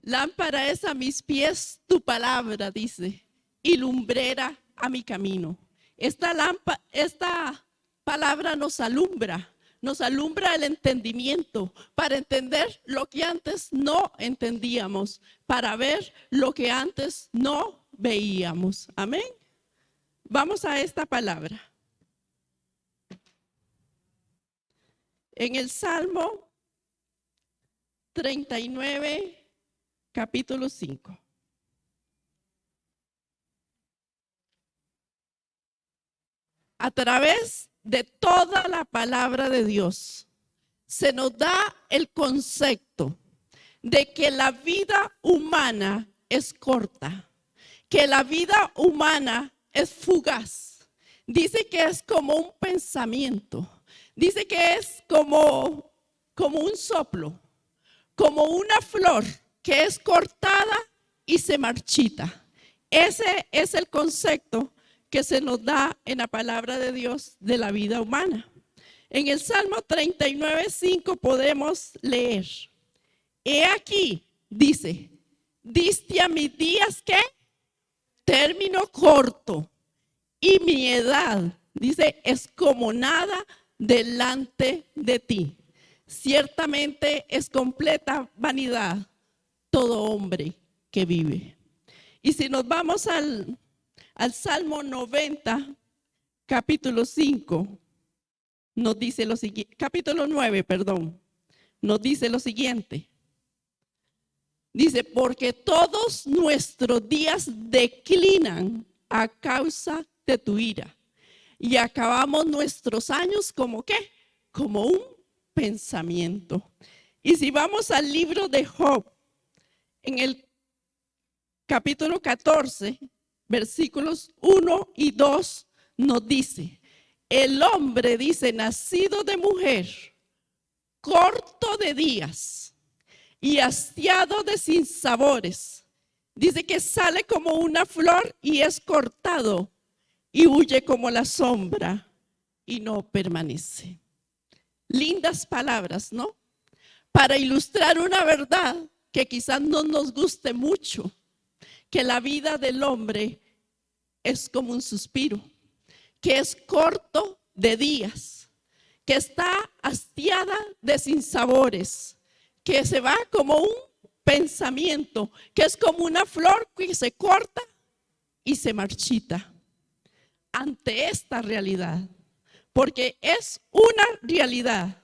Lámpara es a mis pies tu palabra, dice, y lumbrera a mi camino. Esta palabra nos alumbra el entendimiento para entender lo que antes no entendíamos, para ver lo que antes no veíamos. Amén. Vamos a esta palabra. En el Salmo 39, capítulo 5. A través de toda la palabra de Dios se nos da el concepto de que la vida humana es corta, que la vida humana es fugaz. Dice que es como un pensamiento, dice que es como un soplo, como una flor que es cortada y se marchita. Ese es el concepto que se nos da en la palabra de Dios de la vida humana. En el Salmo 39, 5 podemos leer: he aquí, dice, diste a mis días ¿qué? Término corto, y mi edad, dice, es como nada delante de ti. Ciertamente es completa vanidad todo hombre que vive. Y si nos vamos al Salmo 90, capítulo 5, nos dice lo siguiente, capítulo 9, perdón, nos dice lo siguiente. Dice, porque todos nuestros días declinan a causa de tu ira, y acabamos nuestros años como ¿qué? Como un pensamiento. Y si vamos al libro de Job, en el capítulo 14, versículos 1 y 2, nos dice, el hombre, dice, nacido de mujer, corto de días y hastiado de sinsabores, dice que sale como una flor y es cortado y huye como la sombra y no permanece. Lindas palabras, ¿no? Para ilustrar una verdad que quizás no nos guste mucho, que la vida del hombre es como un suspiro, que es corto de días, que está hastiada de sinsabores, que se va como un pensamiento, que es como una flor que se corta y se marchita. Ante esta realidad, porque es una realidad,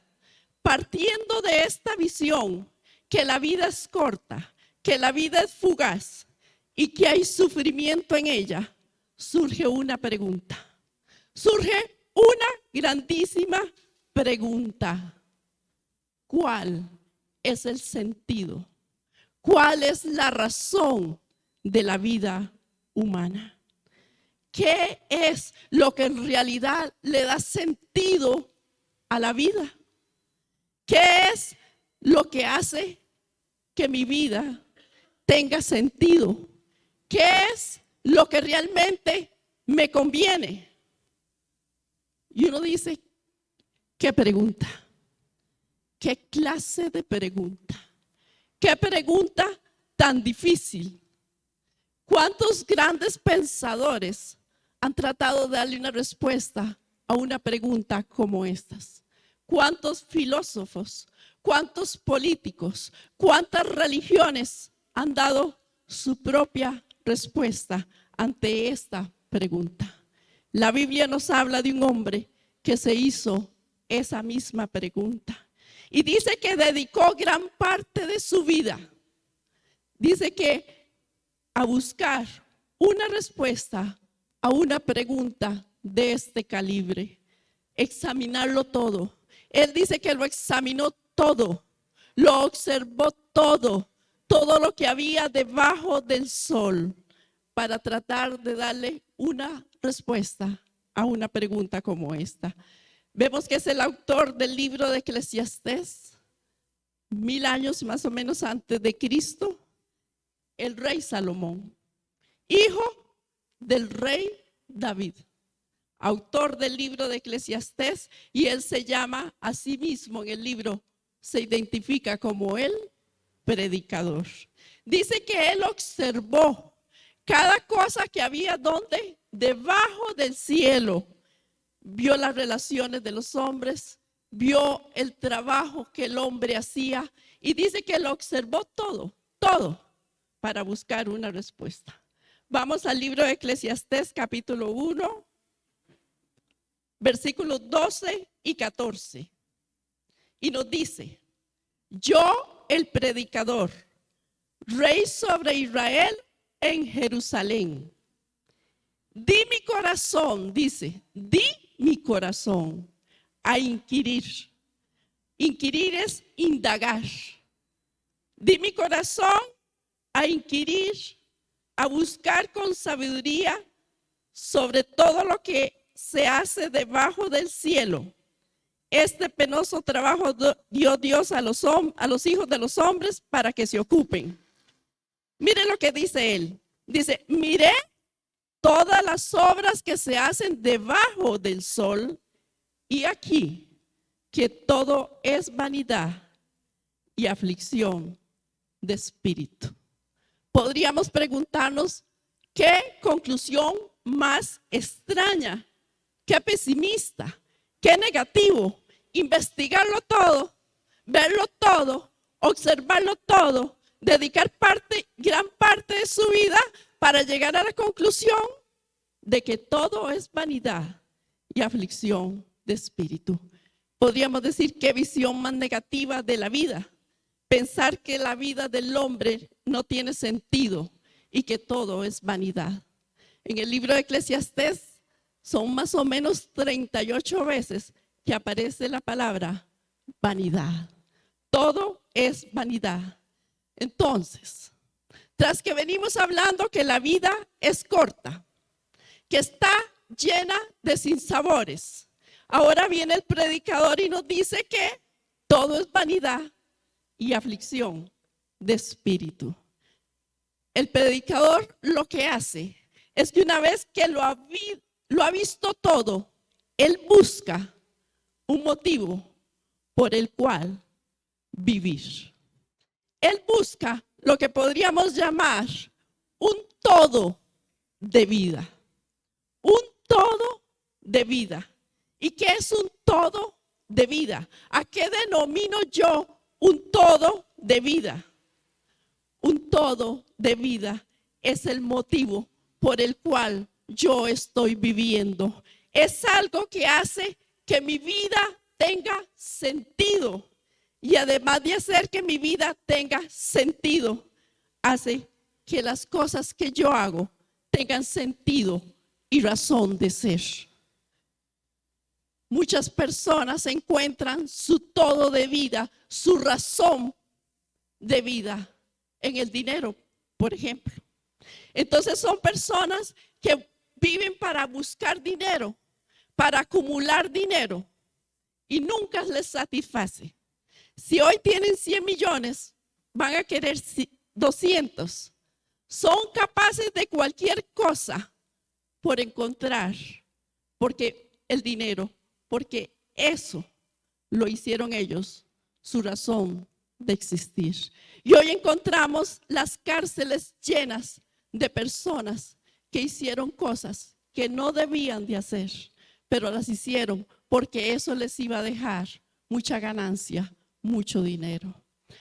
partiendo de esta visión, que la vida es corta, que la vida es fugaz y que hay sufrimiento en ella, surge una pregunta. Surge una grandísima pregunta. ¿Cuál es el sentido? ¿Cuál es la razón de la vida humana? ¿Qué es lo que en realidad le da sentido a la vida? ¿Qué es lo que hace que mi vida tenga sentido? ¿Qué es lo que realmente me conviene? Y uno dice, ¿qué pregunta? ¿Qué clase de pregunta? ¿Qué pregunta tan difícil? ¿Cuántos grandes pensadores han tratado de darle una respuesta a una pregunta como estas? ¿Cuántos filósofos, cuántos políticos, cuántas religiones han dado su propia respuesta ante esta pregunta? La Biblia nos habla de un hombre que se hizo esa misma pregunta y dice que dedicó gran parte de su vida, dice que a buscar una respuesta a una pregunta de este calibre, examinarlo todo. Él dice que lo examinó todo, lo observó todo lo que había debajo del sol para tratar de darle una respuesta a una pregunta como esta. Vemos que es el autor del libro de Eclesiastés, 1000 años más o menos antes de Cristo, el rey Salomón, hijo del rey David, autor del libro de Eclesiastés, y él se llama a sí mismo en el libro, se identifica como el predicador. Dice que él observó cada cosa que había donde, debajo del cielo. Vio las relaciones de los hombres, vio el trabajo que el hombre hacía y dice que lo observó todo para buscar una respuesta. Vamos al libro de Eclesiastés capítulo 1, versículos 12 y 14. Y nos dice: yo, el predicador, rey sobre Israel en Jerusalén, di mi corazón, dice, di mi corazón a inquirir. Inquirir es indagar. Di mi corazón a inquirir, a buscar con sabiduría sobre todo lo que se hace debajo del cielo. Este penoso trabajo dio Dios a los hijos de los hombres para que se ocupen. Mire lo que dice él. Dice: miré todas las obras que se hacen debajo del sol, y aquí que todo es vanidad y aflicción de espíritu. Podríamos preguntarnos: ¿qué conclusión más extraña? ¿Qué pesimista? ¿Qué negativo? Investigarlo todo, verlo todo, observarlo todo, dedicar gran parte de su vida para llegar a la conclusión de que todo es vanidad y aflicción de espíritu. Podríamos decir: qué visión más negativa de la vida. Pensar que la vida del hombre no tiene sentido y que todo es vanidad. En el libro de Eclesiastés son más o menos 38 veces que aparece la palabra vanidad. Todo es vanidad. Entonces, tras que venimos hablando que la vida es corta, que está llena de sinsabores, ahora viene el predicador y nos dice que todo es vanidad y aflicción de espíritu. El predicador lo que hace es que una vez que lo ha visto todo, él busca un motivo por el cual vivir. Él busca lo que podríamos llamar un todo de vida. Un todo de vida. ¿Y qué es un todo de vida? ¿A qué denomino yo un todo de vida? Un todo de vida es el motivo por el cual yo estoy viviendo. Es algo que hace que mi vida tenga sentido. Y además de hacer que mi vida tenga sentido, hace que las cosas que yo hago tengan sentido y razón de ser. Muchas personas encuentran su todo de vida, su razón de vida en el dinero, por ejemplo. Entonces son personas que viven para buscar dinero, para acumular dinero, y nunca les satisface. Si hoy tienen 100 millones, van a querer 200. Son capaces de cualquier cosa por encontrar, porque el dinero, porque eso lo hicieron ellos, su razón de existir. Y hoy encontramos las cárceles llenas de personas que hicieron cosas que no debían de hacer, pero las hicieron porque eso les iba a dejar mucha ganancia, mucho dinero.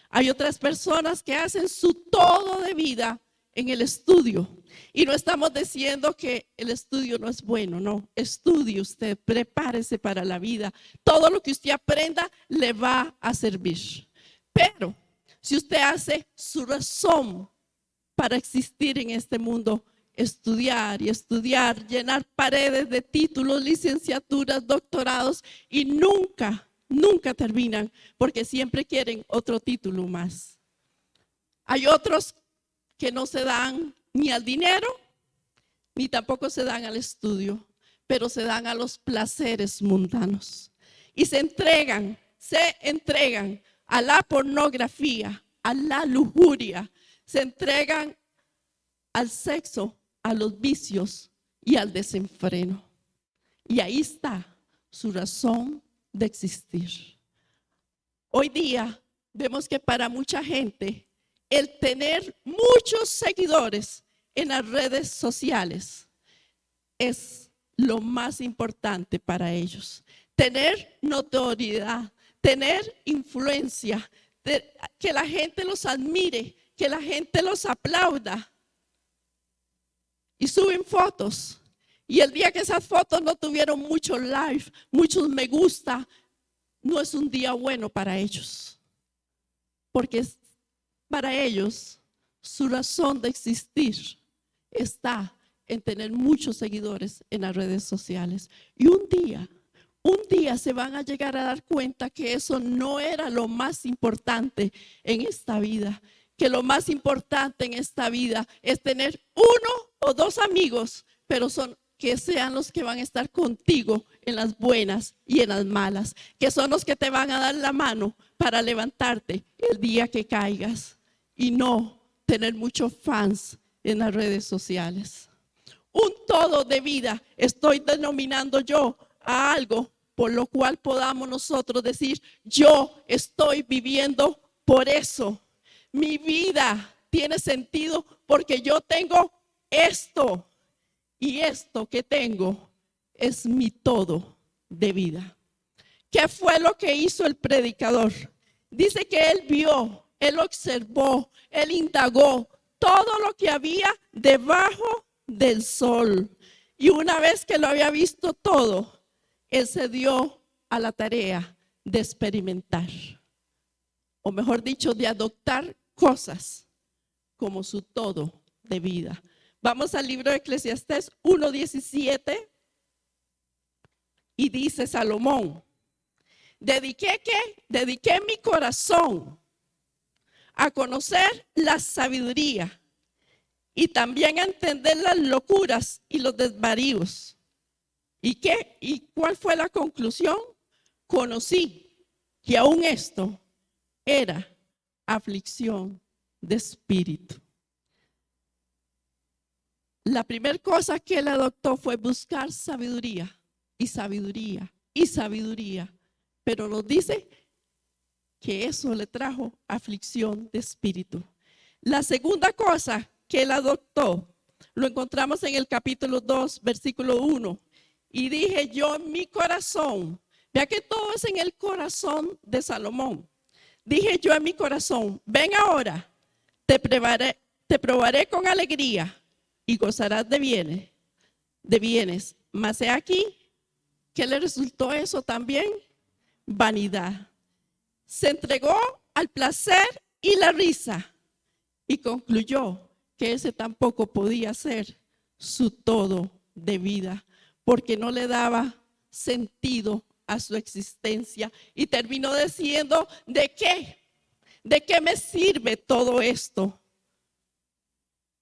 Hay otras personas que hacen su todo de vida en el estudio. Y no estamos diciendo que el estudio no es bueno, no. Estudie usted, prepárese para la vida. Todo lo que usted aprenda le va a servir. Pero si usted hace su razón para existir en este mundo, estudiar y estudiar, llenar paredes de títulos, licenciaturas, doctorados, y nunca terminan, porque siempre quieren otro título más. Hay otros que no se dan ni al dinero, ni tampoco se dan al estudio, pero se dan a los placeres mundanos. Y se entregan a la pornografía, a la lujuria, se entregan al sexo, a los vicios y al desenfreno. Y ahí está su razón de existir. Hoy día vemos que para mucha gente el tener muchos seguidores en las redes sociales es lo más importante para ellos. Tener notoriedad, tener influencia, que la gente los admire, que la gente los aplauda. Y suben fotos. Y el día que esas fotos no tuvieron muchos likes, muchos me gusta, no es un día bueno para ellos. Porque para ellos su razón de existir está en tener muchos seguidores en las redes sociales. Y un día se van a llegar a dar cuenta que eso no era lo más importante en esta vida. Que lo más importante en esta vida es tener 1 o 2 amigos, pero que sean los que van a estar contigo en las buenas y en las malas, que son los que te van a dar la mano para levantarte el día que caigas y no tener muchos fans en las redes sociales. Un todo de vida estoy denominando yo a algo por lo cual podamos nosotros decir, yo estoy viviendo por eso. Mi vida tiene sentido porque yo tengo esto. Y esto que tengo es mi todo de vida. ¿Qué fue lo que hizo el predicador? Dice que él vio, él observó, él indagó todo lo que había debajo del sol. Y una vez que lo había visto todo, él se dio a la tarea de experimentar. O mejor dicho, de adoptar cosas como su todo de vida. Vamos al libro de Eclesiastés 1:17 y dice Salomón, dediqué mi corazón a conocer la sabiduría y también a entender las locuras y los desvaríos. ¿Y cuál fue la conclusión? Conocí que aún esto era aflicción de espíritu. La primera cosa que él adoptó fue buscar sabiduría y sabiduría y sabiduría. Pero nos dice que eso le trajo aflicción de espíritu. La segunda cosa que él adoptó, lo encontramos en el capítulo 2, versículo 1. Y dije yo en mi corazón, vea que todo es en el corazón de Salomón. Dije yo en mi corazón, ven ahora, te probaré con alegría y gozarás de bienes. Mas he aquí, ¿qué le resultó eso también? Vanidad. Se entregó al placer y la risa y concluyó que ese tampoco podía ser su todo de vida, porque no le daba sentido a su existencia y terminó diciendo, ¿de qué? ¿De qué me sirve todo esto?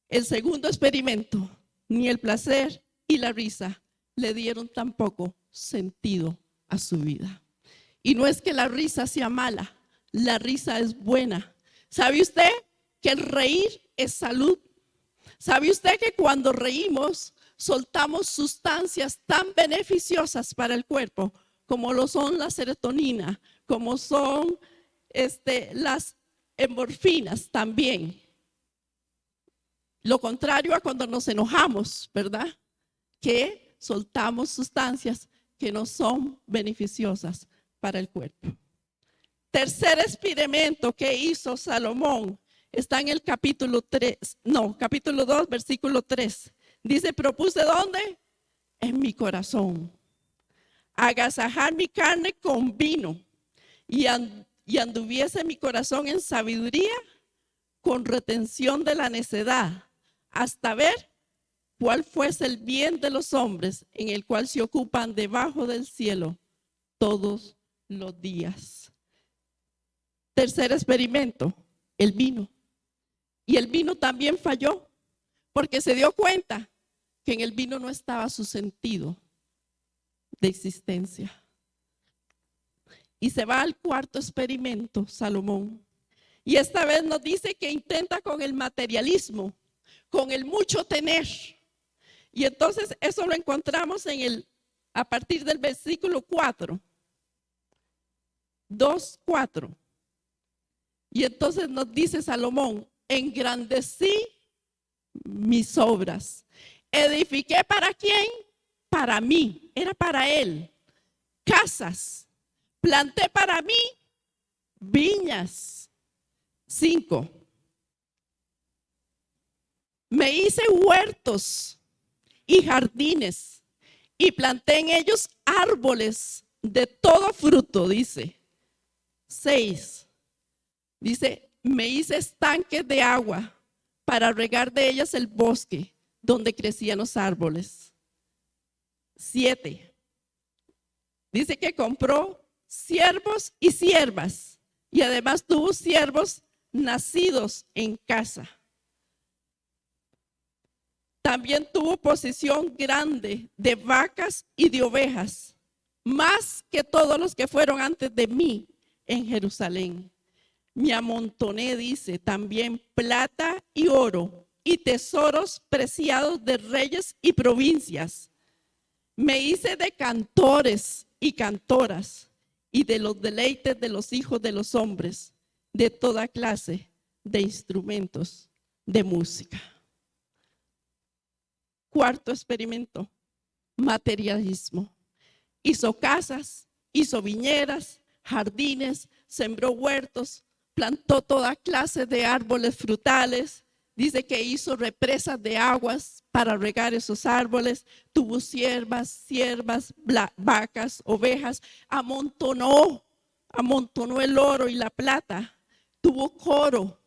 El segundo experimento, ni el placer y la risa le dieron tampoco sentido a su vida. Y no es que la risa sea mala, la risa es buena. ¿Sabe usted que el reír es salud? ¿Sabe usted que cuando reímos soltamos sustancias tan beneficiosas para el cuerpo como lo son la serotonina, como son las endorfinas también? Lo contrario a cuando nos enojamos, ¿verdad? Que soltamos sustancias que no son beneficiosas para el cuerpo. Tercer experimento que hizo Salomón está en el capítulo 2, versículo 3. Dice, propuse ¿dónde? En mi corazón. Agasajar mi carne con vino y anduviese mi corazón en sabiduría con retención de la necedad, hasta ver cuál fuese el bien de los hombres en el cual se ocupan debajo del cielo todos los días. Tercer experimento, el vino. Y el vino también falló, porque se dio cuenta que en el vino no estaba su sentido de existencia. Y se va al cuarto experimento, Salomón. Y esta vez nos dice que intenta con el materialismo, con el mucho tener. Y entonces eso lo encontramos a partir del versículo 4. 2:4. Y entonces nos dice Salomón, engrandecí mis obras. Edifiqué ¿para quién? Para mí, era para él. Casas, planté para mí viñas. 5. Me hice huertos y jardines y planté en ellos árboles de todo fruto, dice. 6. Dice, me hice estanques de agua para regar de ellas el bosque donde crecían los árboles. 7. Dice que compró siervos y siervas y además tuvo siervos nacidos en casa. También tuvo posesión grande de vacas y de ovejas, más que todos los que fueron antes de mí en Jerusalén. Me amontoné, dice, también plata y oro y tesoros preciados de reyes y provincias. Me hice de cantores y cantoras y de los deleites de los hijos de los hombres, de toda clase de instrumentos de música. 4. experimento, materialismo. Hizo casas, hizo viñeras, jardines, sembró huertos, plantó toda clase de árboles frutales. Dice que hizo represas de aguas para regar esos árboles. Tuvo siervas, vacas, ovejas. Amontonó el oro y la plata. Tuvo coro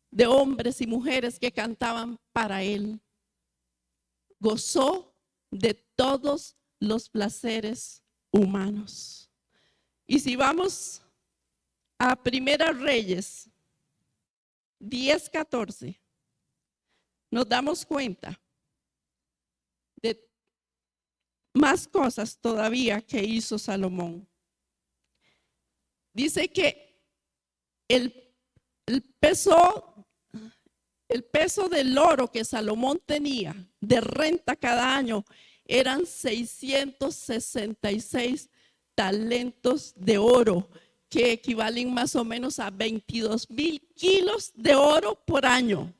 de hombres y mujeres que cantaban para él. Gozó de todos los placeres humanos. Y si vamos a Primera Reyes 10:14, nos damos cuenta de más cosas todavía que hizo Salomón. Dice que el peso del oro que Salomón tenía de renta cada año eran 666 talentos de oro, que equivalen más o menos a 22,000 kilos de oro por año.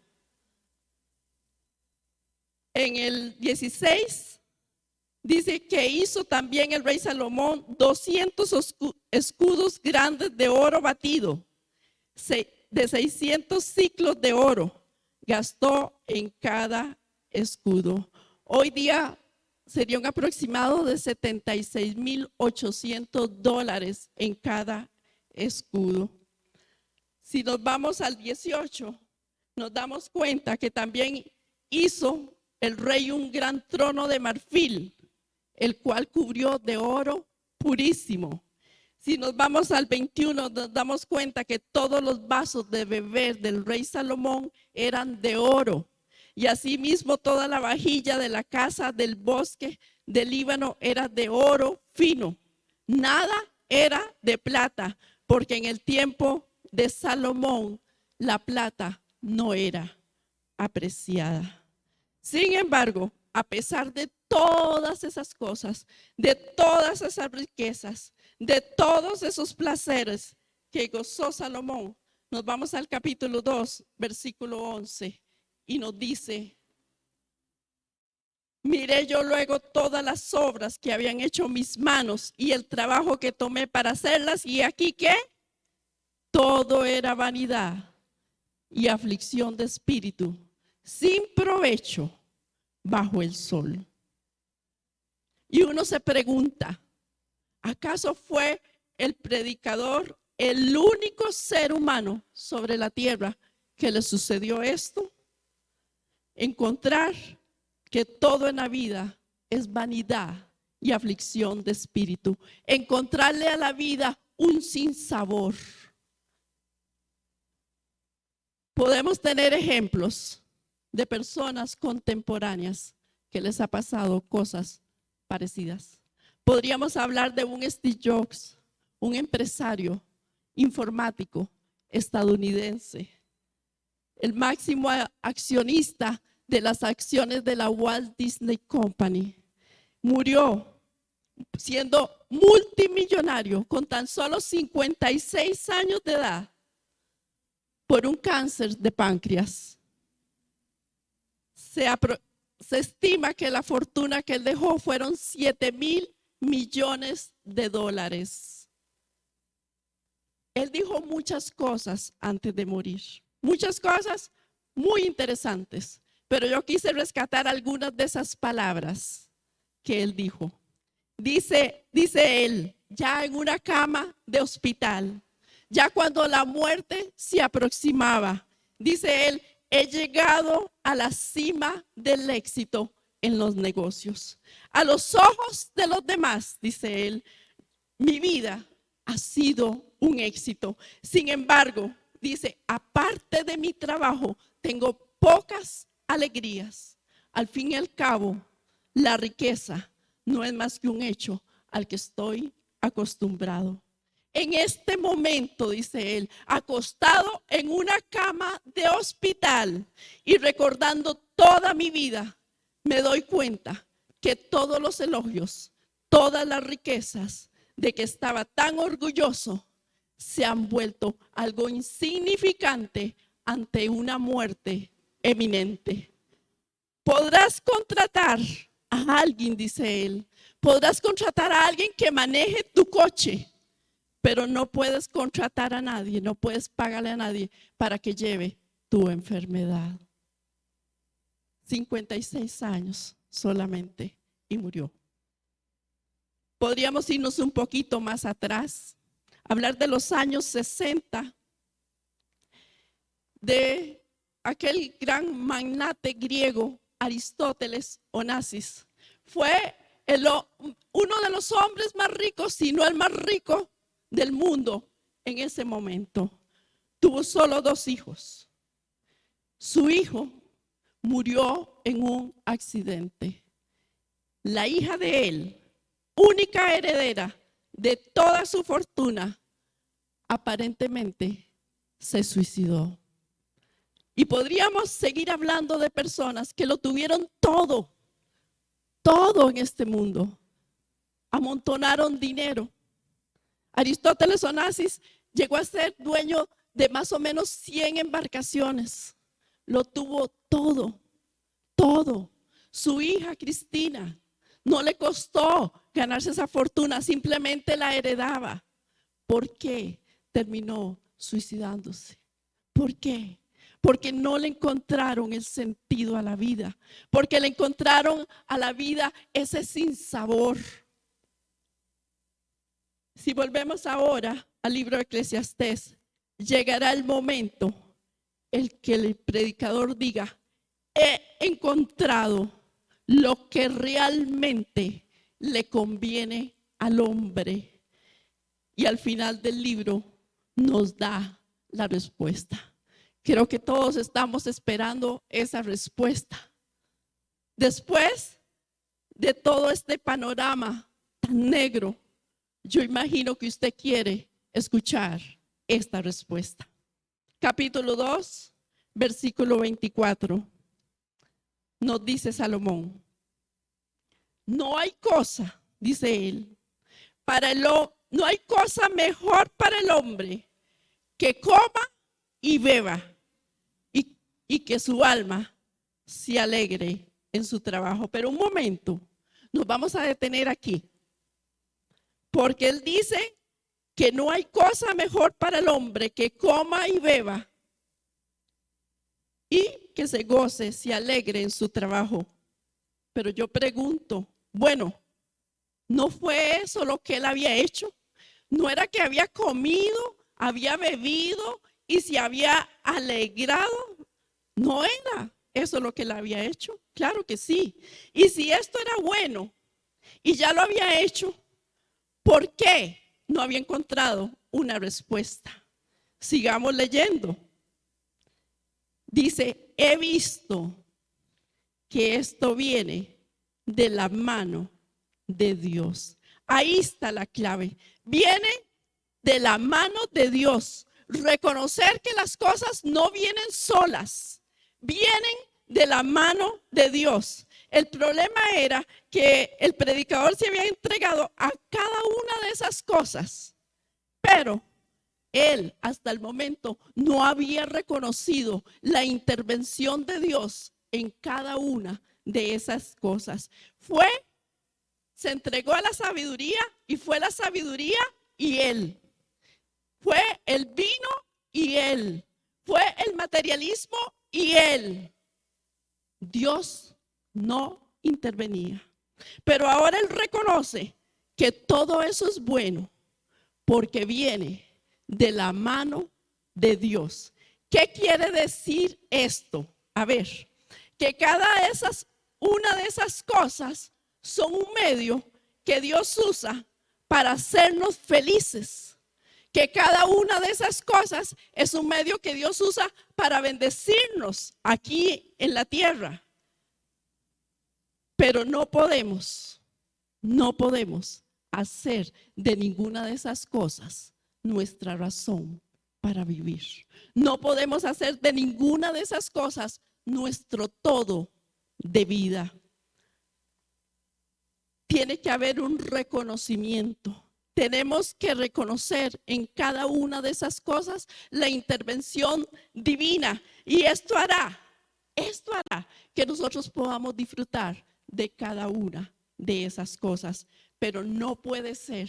En el 16 dice que hizo también el rey Salomón 200 escudos grandes de oro batido, de 600 ciclos de oro. Gastó en cada escudo. Hoy día sería un aproximado de $76,800 en cada escudo. Si nos vamos al 18, nos damos cuenta que también hizo el rey un gran trono de marfil, el cual cubrió de oro purísimo. Si nos vamos al 21, nos damos cuenta que todos los vasos de beber del rey Salomón eran de oro. Y asimismo toda la vajilla de la casa del bosque del Líbano era de oro fino. Nada era de plata, porque en el tiempo de Salomón la plata no era apreciada. Sin embargo, a pesar de todas esas cosas, de todas esas riquezas, de todos esos placeres que gozó Salomón, nos vamos al capítulo 2, versículo 11, y nos dice: miré yo luego todas las obras que habían hecho mis manos y el trabajo que tomé para hacerlas, y aquí que todo era vanidad y aflicción de espíritu, sin provecho bajo el sol. Y uno se pregunta, ¿acaso fue el predicador el único ser humano sobre la tierra que le sucedió esto? Encontrar que todo en la vida es vanidad y aflicción de espíritu. Encontrarle a la vida un sinsabor. Podemos tener ejemplos de personas contemporáneas que les ha pasado cosas parecidas. Podríamos hablar de un Steve Jobs, un empresario informático estadounidense, el máximo accionista de las acciones de la Walt Disney Company. Murió siendo multimillonario con tan solo 56 años de edad. por un cáncer de páncreas. Se estima que la fortuna que él dejó fueron 7,000 millones de dólares. Él dijo muchas cosas antes de morir, muchas cosas muy interesantes, pero yo quise rescatar algunas de esas palabras que él dijo. Dice él, ya en una cama de hospital, ya cuando la muerte se aproximaba, dice él, he llegado a la cima del éxito en los negocios. A los ojos de los demás, dice él, mi vida ha sido un éxito. Sin embargo, dice, aparte de mi trabajo, tengo pocas alegrías. Al fin y al cabo, la riqueza no es más que un hecho al que estoy acostumbrado. En este momento, dice él, acostado en una cama de hospital y recordando toda mi vida, me doy cuenta que todos los elogios, todas las riquezas de que estaba tan orgulloso, se han vuelto algo insignificante ante una muerte eminente. Podrás contratar a alguien, dice él, podrás contratar a alguien que maneje tu coche, pero no puedes contratar a nadie, no puedes pagarle a nadie para que lleve tu enfermedad. 56 años solamente y murió. Podríamos irnos un poquito más atrás, hablar de los años 60, de aquel gran magnate griego Aristóteles Onassis. Fue uno de los hombres más ricos, si no el más rico del mundo en ese momento. Tuvo solo 2 hijos. Su hijo murió en un accidente. La hija de él, única heredera de toda su fortuna, aparentemente se suicidó. Y podríamos seguir hablando de personas que lo tuvieron todo en este mundo. Amontonaron dinero. Aristóteles Onassis llegó a ser dueño de más o menos 100 embarcaciones. Lo tuvo todo. Su hija Cristina no le costó ganarse esa fortuna, simplemente la heredaba. ¿Por qué terminó suicidándose? ¿Por qué? Porque no le encontraron el sentido a la vida, porque le encontraron a la vida ese sinsabor. Si volvemos ahora al libro de Eclesiastés, llegará el momento en que el predicador diga, he encontrado lo que realmente le conviene al hombre. Y al final del libro nos da la respuesta. Creo que todos estamos esperando esa respuesta. Después de todo este panorama tan negro, yo imagino que usted quiere escuchar esta respuesta. Capítulo 2, versículo 24. Nos dice Salomón, no hay cosa, dice él, no hay cosa mejor para el hombre que coma y beba y que su alma se alegre en su trabajo. Pero un momento, nos vamos a detener aquí. Porque él dice que no hay cosa mejor para el hombre que coma y beba y que se goce, se alegre en su trabajo. Pero yo pregunto, bueno, ¿no fue eso lo que él había hecho? ¿No era que había comido, había bebido y se había alegrado? ¿No era eso lo que él había hecho? Claro que sí. Y si esto era bueno y ya lo había hecho, ¿por qué no había encontrado una respuesta? Sigamos leyendo. Dice, he visto que esto viene de la mano de Dios. Ahí está la clave. Viene de la mano de Dios. Reconocer que las cosas no vienen solas, vienen de la mano de Dios. El problema era que el predicador se había entregado a cada una de esas cosas, pero él hasta el momento no había reconocido la intervención de Dios en cada una de esas cosas. Se entregó a la sabiduría y fue la sabiduría y él. Fue el vino y él. Fue el materialismo y él. Dios no intervenía. Pero ahora él reconoce que todo eso es bueno porque viene de la mano de Dios. ¿Qué quiere decir esto? A ver, que una de esas cosas son un medio que Dios usa para hacernos felices. Que cada una de esas cosas es un medio que Dios usa para bendecirnos aquí en la tierra. Pero no podemos hacer de ninguna de esas cosas nuestra razón para vivir. No podemos hacer de ninguna de esas cosas nuestro todo de vida. Tiene que haber un reconocimiento. Tenemos que reconocer en cada una de esas cosas la intervención divina. Y esto hará que nosotros podamos disfrutar de cada una de esas cosas. Pero no puede ser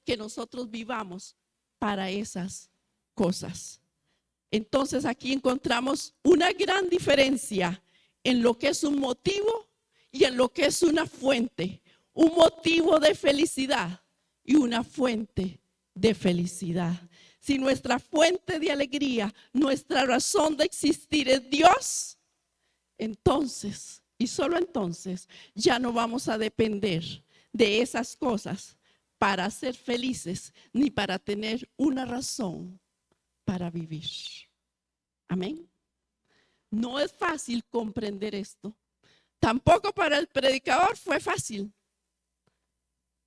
que nosotros vivamos para esas cosas. Entonces aquí encontramos una gran diferencia en lo que es un motivo y en lo que es una fuente. Un motivo de felicidad y una fuente de felicidad. Si nuestra fuente de alegría, nuestra razón de existir es Dios, entonces, y solo entonces, ya no vamos a depender de esas cosas para ser felices ni para tener una razón para vivir. Amén. No es fácil comprender esto. Tampoco para el predicador fue fácil.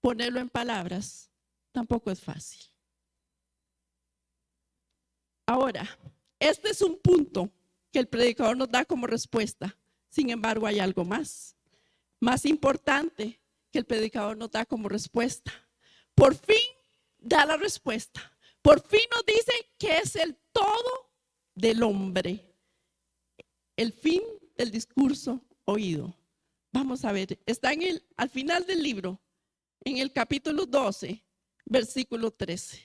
Ponerlo en palabras tampoco es fácil. Ahora, este es un punto que el predicador nos da como respuesta. Sin embargo, hay algo más importante que el predicador nos da como respuesta. Por fin da la respuesta. Por fin nos dice que es el todo del hombre. El fin del discurso oído. Vamos a ver, está al final del libro, en el capítulo 12, versículo 13.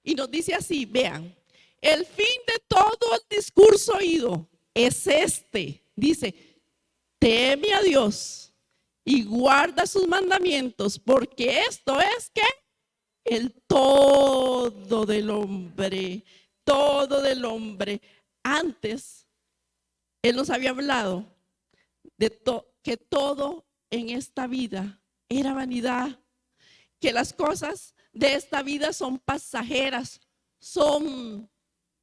Y nos dice así, vean, el fin de todo el discurso oído es este. Dice, teme a Dios y guarda sus mandamientos, porque esto es ¿qué? El todo del hombre, todo del hombre. Antes, él nos había hablado de que todo en esta vida era vanidad, que las cosas de esta vida son pasajeras, son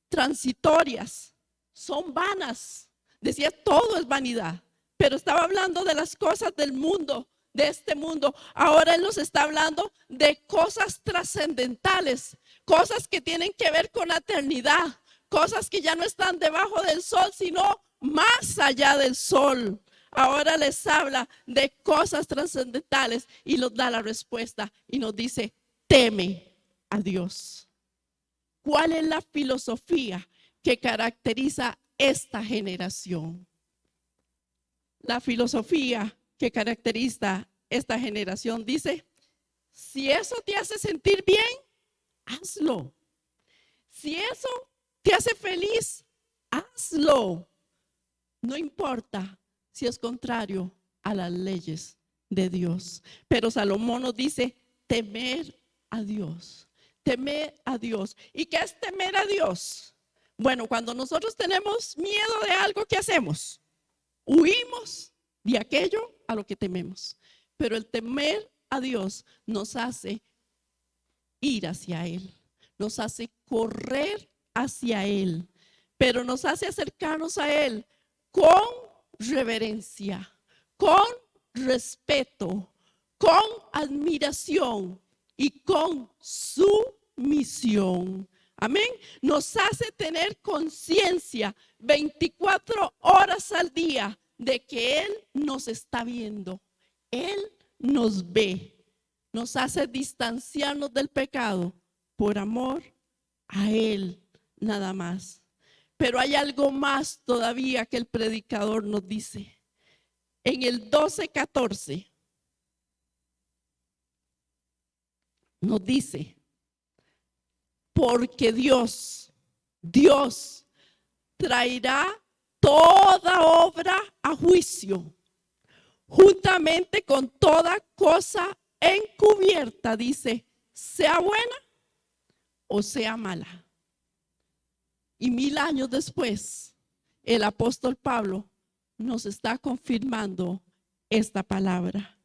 transitorias, son vanas. Decía, todo es vanidad, pero estaba hablando de las cosas del mundo, de este mundo. Ahora él nos está hablando de cosas trascendentales, cosas que tienen que ver con la eternidad, cosas que ya no están debajo del sol, sino más allá del sol. Ahora les habla de cosas trascendentales y nos da la respuesta y nos dice, teme a Dios. ¿Cuál es la filosofía que caracteriza esta generación? La filosofía que caracteriza esta generación dice, si eso te hace sentir bien, hazlo. Si eso te hace feliz, hazlo. No importa si es contrario a las leyes de Dios. Pero Salomón nos dice, temer a Dios. Temer a Dios. ¿Y qué es temer a Dios? Bueno, cuando nosotros tenemos miedo de algo, ¿qué hacemos? Huimos de aquello a lo que tememos. Pero el temer a Dios nos hace ir hacia Él. Nos hace correr hacia Él. Pero nos hace acercarnos a Él con reverencia, con respeto, con admiración y con sumisión. Amén. Nos hace tener conciencia 24 horas al día de que Él nos está viendo. Él nos ve. nos hace distanciarnos del pecado por amor a Él nada más. Pero hay algo más todavía que el predicador nos dice. En el 12:14 nos dice, porque Dios traerá toda obra a juicio, juntamente con toda cosa encubierta, dice, sea buena o sea mala. Y 1000 años después, el apóstol Pablo nos está confirmando esta palabra.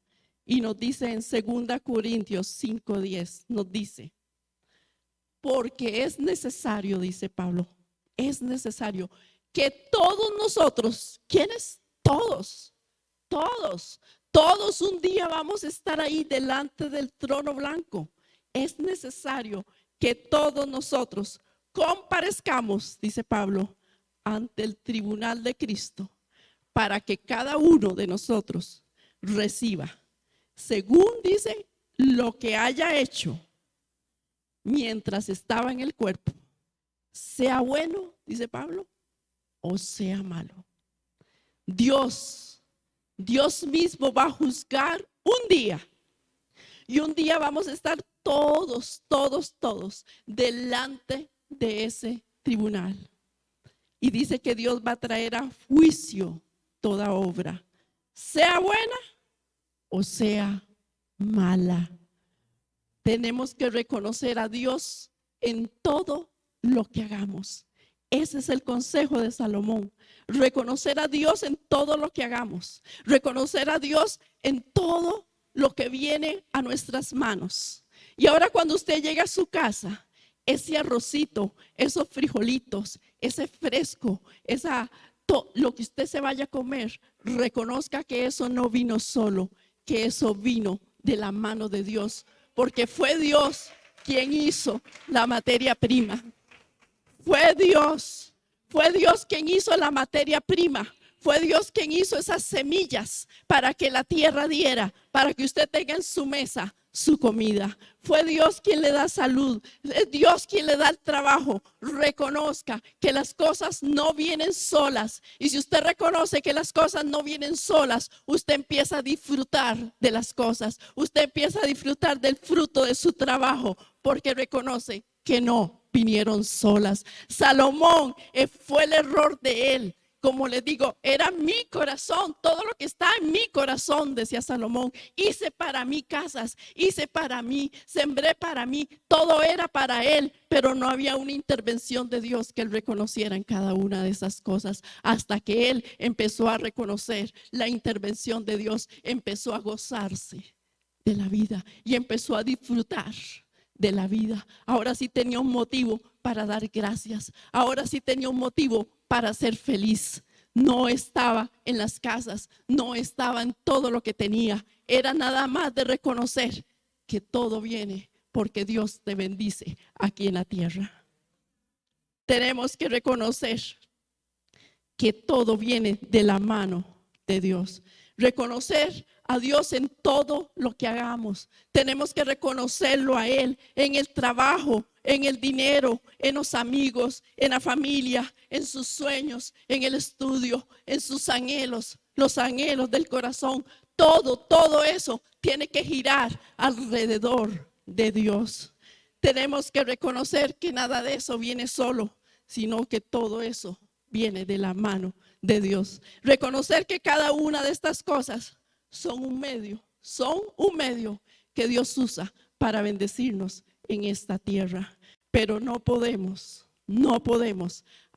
Y nos dice en 2 Corintios 5:10, nos dice, porque es necesario, dice Pablo, es necesario que todos nosotros, ¿quiénes? Todos un día vamos a estar ahí delante del trono blanco. Es necesario que todos nosotros comparezcamos, dice Pablo, ante el tribunal de Cristo, para que cada uno de nosotros reciba, según dice, lo que haya hecho mientras estaba en el cuerpo, sea bueno, dice Pablo, o sea malo. Dios mismo va a juzgar un día. Y un día vamos a estar todos delante de ese tribunal. Y dice que Dios va a traer a juicio toda obra, sea buena o sea mala. Tenemos que reconocer a Dios en todo lo que hagamos. Ese es el consejo de Salomón. Reconocer a Dios en todo lo que hagamos. Reconocer a Dios en todo lo que viene a nuestras manos. Y ahora cuando usted llega a su casa, ese arrocito, esos frijolitos, ese fresco, lo que usted se vaya a comer, reconozca que eso no vino solo, que eso vino de la mano de Dios, porque fue Dios quien hizo la materia prima. Fue Dios quien hizo la materia prima. Fue Dios quien hizo esas semillas para que la tierra diera, para que usted tenga en su mesa su comida. Fue Dios quien le da salud. Es Dios quien le da el trabajo. Reconozca que las cosas no vienen solas. Y si usted reconoce que las cosas no vienen solas, usted empieza a disfrutar de las cosas. Usted empieza a disfrutar del fruto de su trabajo, porque reconoce que no vinieron solas. Salomón fue el error de él. Como les digo, era mi corazón, todo lo que está en mi corazón, decía Salomón. Hice para mí casas, hice para mí, sembré para mí, todo era para él, pero no había una intervención de Dios que él reconociera en cada una de esas cosas. Hasta que él empezó a reconocer la intervención de Dios, empezó a gozarse de la vida y empezó a disfrutar de la vida. Ahora sí tenía un motivo para dar gracias. Ahora sí tenía un motivo para ser feliz. No estaba en las casas, no estaba en todo lo que tenía. Era nada más de reconocer que todo viene porque Dios te bendice aquí en la tierra. Tenemos que reconocer que todo viene de la mano de Dios. Reconocer a Dios en todo lo que hagamos. Tenemos que reconocerlo a Él en el trabajo, en el dinero, en los amigos, en la familia, en sus sueños, en el estudio, en sus anhelos, los anhelos del corazón. Todo eso tiene que girar alrededor de Dios. Tenemos que reconocer que nada de eso viene solo, sino que todo eso viene de la mano de Dios. Reconocer que cada una de estas cosas son un medio que Dios usa para bendecirnos en esta tierra. Pero no podemos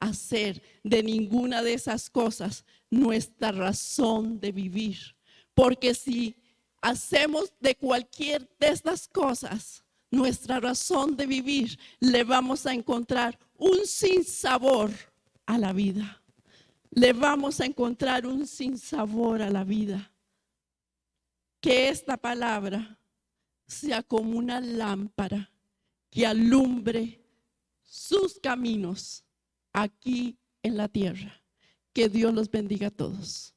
hacer de ninguna de esas cosas nuestra razón de vivir. Porque si hacemos de cualquier de estas cosas nuestra razón de vivir, le vamos a encontrar un sinsabor a la vida. Le vamos a encontrar un sinsabor a la vida. Que esta palabra sea como una lámpara que alumbre sus caminos aquí en la tierra. Que Dios los bendiga a todos.